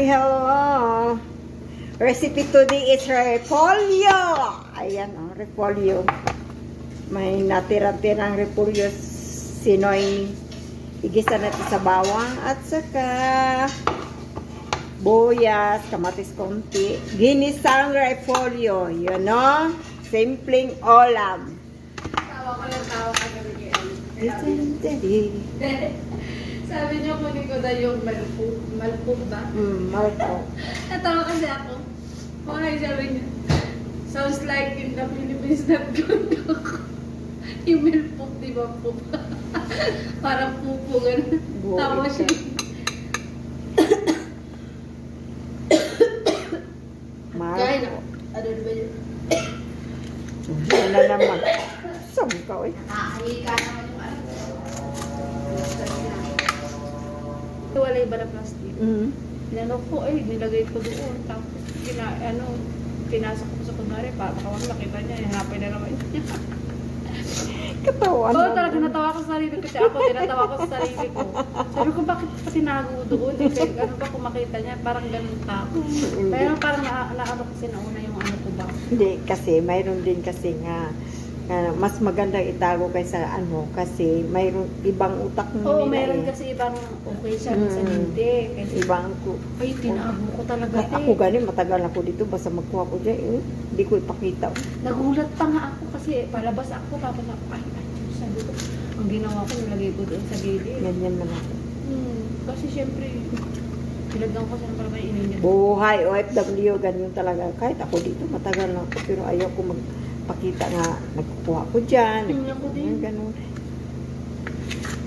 hello. Recipe today is repolyo. Ayan, oh, repolyo. May natira-tirang repolyo. Sinoy. Igisa natin sa bawang at saka boyas, kamatis konti. Ginisang repolyo. You know? Simpleng ulam. Tawa ko lang, tawa ka gabi. Sabi niyo, kunin ko na yung malpug. Malpug ba? Malpug. Natawa kasi ako. Okay, sabi niya. Sounds like in the Philippines that good. Yung malpug, di ba po? Parang pupo, gano'n. Tawa siya. Kaya na. Ano ba yun? Wala naman. Saan ka, eh? Nakakahika naman yung ano. Wala iba na plastic. Inano ko, nilagay ko doon. Tapos, pinasok ko sa kunwari. Para makita niya, hanapin na naman niya. Katawan. Oo, talaga natawa ko sa sarili ko. Kasi ako, tinatawa ko sa sarili ko. Sabi ko, bakit pa tinago doon? Ano ba kung makita niya? Parang ganun ka. Pero parang naano kasi nauna yung ano ko ba? Hindi, kasi mayroon din kasi nga mas maganda itago kaysa ano, kasi mayroon ibang utak mo. Oo, mayroon kasi ibang okay siya sa hindi. Kasi ibang ko. Ay, tinago ko talaga. Ako ganin, matagal ako dito, basta magkuha ko dyan, hindi ko ipakita. Nagulat pa nga ako kasi palabas ako, tapos ako, sabi ko, ang ginawa ko, nilagay ko doon sa gilid. Ganyan man ako. Kasi syempre, pinagdang ko sa ng parang ininyan. Buhay, OFW, ganyan talaga. Kahit ako dito, matagal na ako, pero ayaw ko magpakita nga, nagkukuha ko dyan. Ako din. Ganun.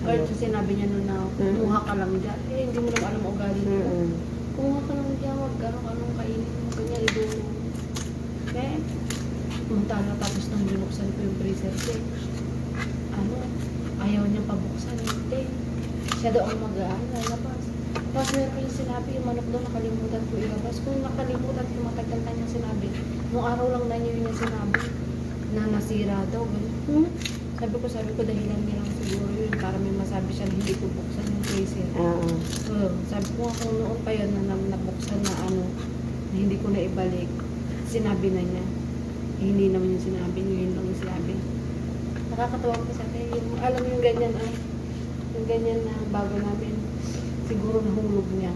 Kahit so, sinabi niya nun na, kumuha ka lang dyan. Hindi mo lang alam ugali nila. Kumuha ka lang dyan, anong kainin mo, kanya, idolo. Kaya, punta na tapos nang binuksan ko yung freezer ko. Ayaw niyang pabuksan, hindi. Siya daw ang lalabas. Tapos meron ko yung sinabi, yung manok daw nakalimutan ko ilabas. Kung nakalimutan ko, matagal na niyang sinabi. Nung araw lang na niya yung sinabi na nasira daw. Sabi ko dahilan niya lang siguro yun para may masabi siya na hindi ko buksan yung freezer. Sabi ko kung noon pa yun na nabuksan na na hindi ko na ibalik. Sinabi na niya. Hindi naman yung sinabi niya, yun lang yung sinabi. Nakakatawa ko sa akin. Alam mo yung ganyan, yung ganyan na bago namin, siguro nahulog niya.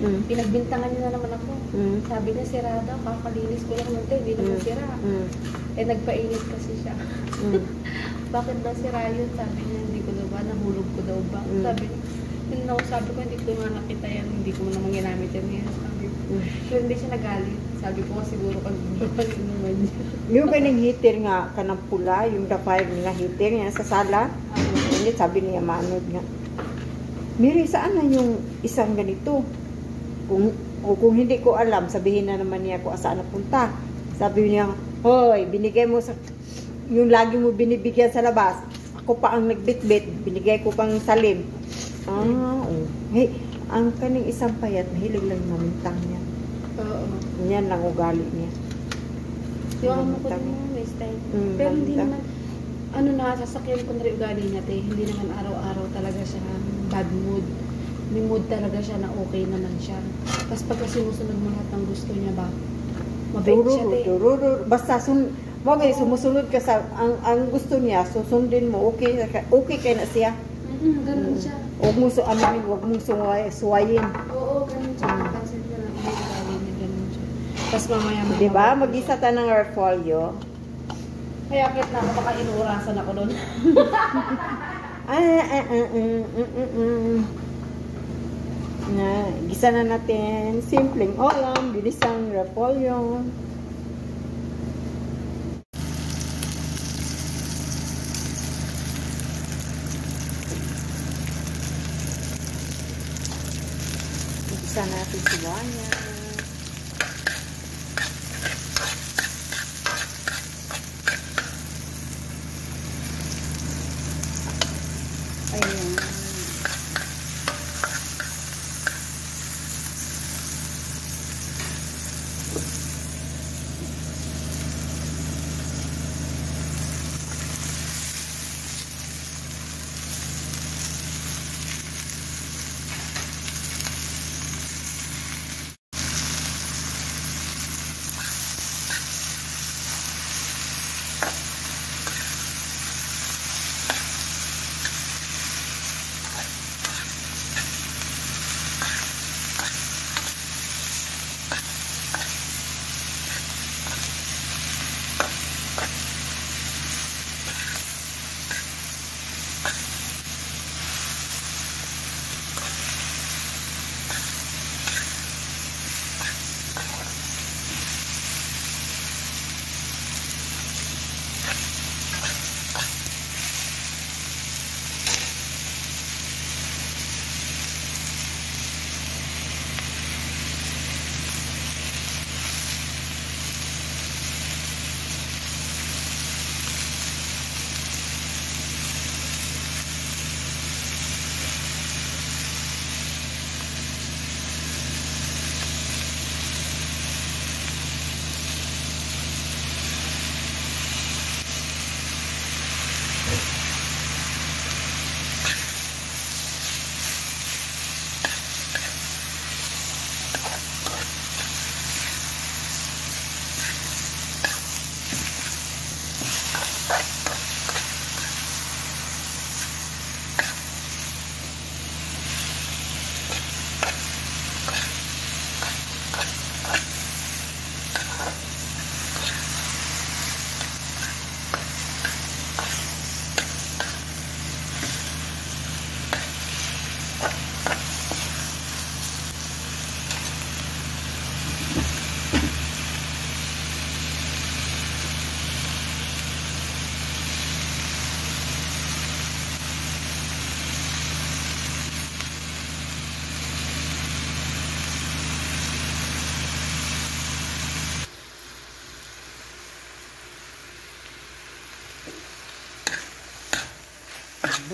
Pinagbintangan niya na naman ako. Sabi niya, sira daw, kakalinis ko lang ng hindi naman sira. Nagpainit kasi siya. Bakit daw sira yun? Sabi niya, hindi ko daw ba, nahulog ko daw ba? Sabi niya, sabi ko, hindi ko nga nakita yan, hindi ko naman ginamit yan. Sabi ko, pero hindi siya nagalit. Sabi ko, siguro pag bumalik naman niya. Yung kaning heater nga, kanang pula, yung dapay nga heater nga sa sala, sabi niya, maanod nga. Miri, saan na yung isang ganito? Kung hindi ko alam, sabihin na naman niya kung saan napunta. Sabi niya, hoy, binigay mo sa, yung lagi mo binibigyan sa labas. Ako pa ang nagbitbit, binigay ko pang salim. Hey, ang kaning isang payat, mahilig lang mamintang niya. Yan lang ugali niya. Yung ko din may style. Pero hindi naman, sasakyan ko na rin ugali niya, hindi naman araw-araw talaga siya bad mood. May mood talaga siya na okay naman siya. Tapos pagka sinusunod mo lahat ng gusto niya ba, mabait siya, Basta sumusunod ka sa, ang gusto niya, susundin mo, okay kay na siya. Ganun siya. Huwag mong suwayin. Oo, ganun siya. Pansin ko lang, may ugali niya, ganun siya. Tapos mamaya diba? Mag-isa ta ng repolyo. Kaya akit na ako, baka inuurasan ako doon. Gisa na natin. Simpleng ulam, bilisang repolyo. Gisa natin sibanya. Ayan.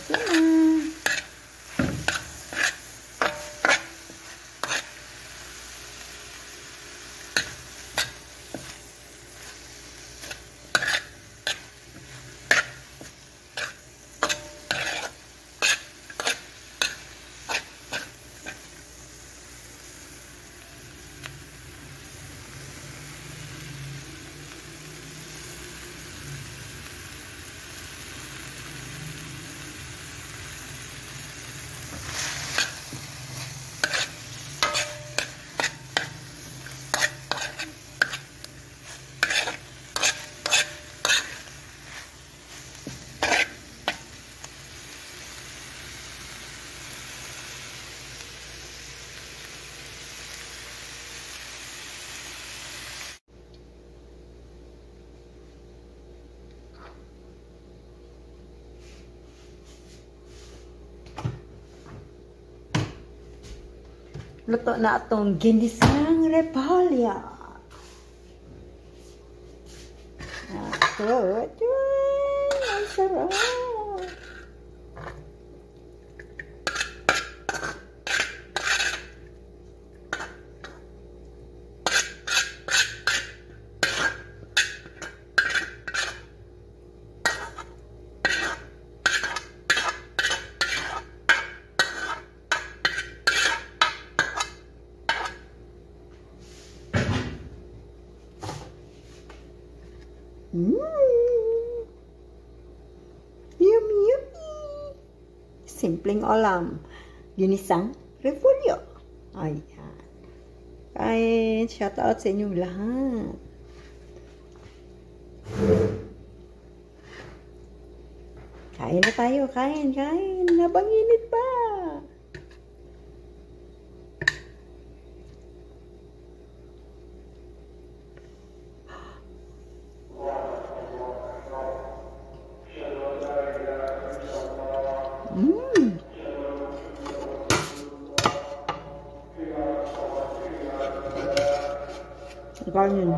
Ito na. Luto na itong ginisang repolyo. Ako, ang sarap. Yummy, yummy. Simpleng ulam. Ginisang repolyo. Ayan. Kain. Shout out sa inyong lahat. Kain na tayo. Kain, kain. Habang init pa. Kanin.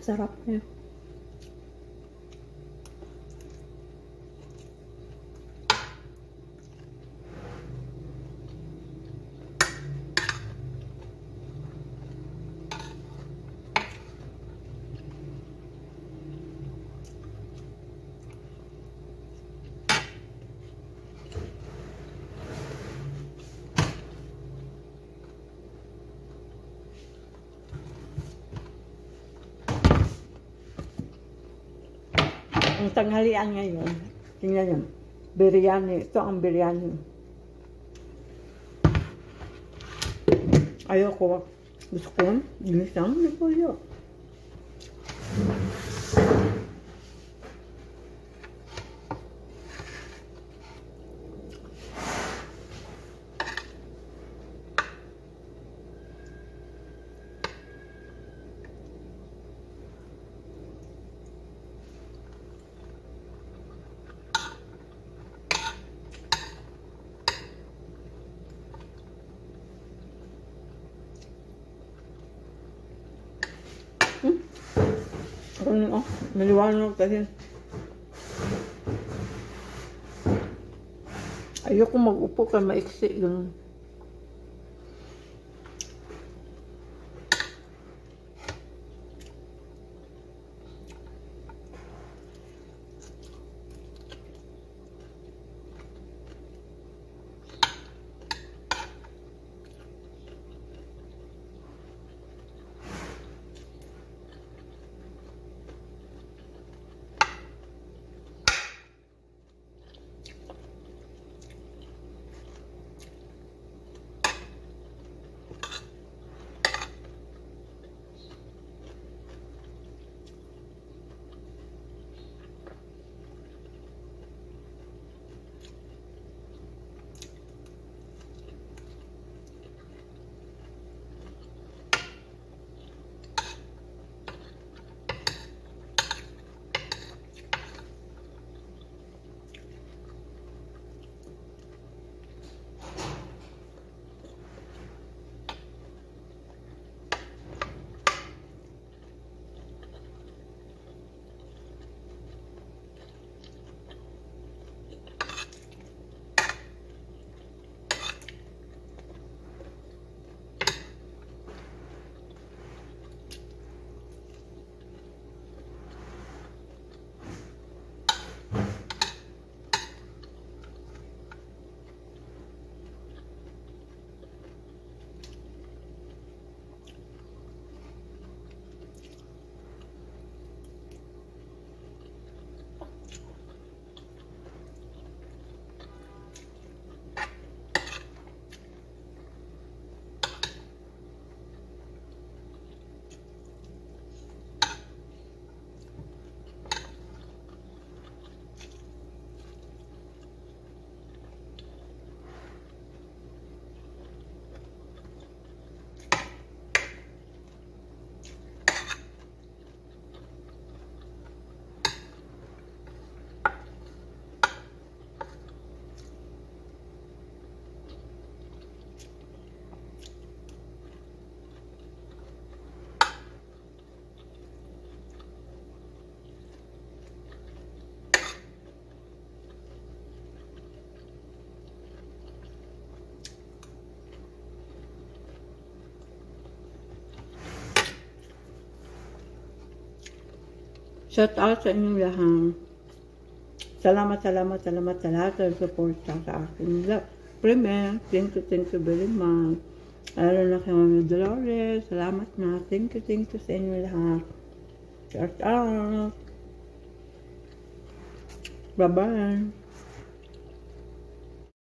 Sarap niya. Ang tanghalian ngayon, tingnan nyo, biryani. Ito ang biryani. Ayoko. Gusto ko, ginisang repolyo. Maliwanag kasi. Ayoko mag-upo kaya maiksi yun. Shout out sa inyong lahat. Salamat sa lahat ng suporta sa akin. Premier, thank you very much. Lalo na kay Mami Dolores, salamat na. Thank you sa inyong lahat. Shout out. Bye-bye.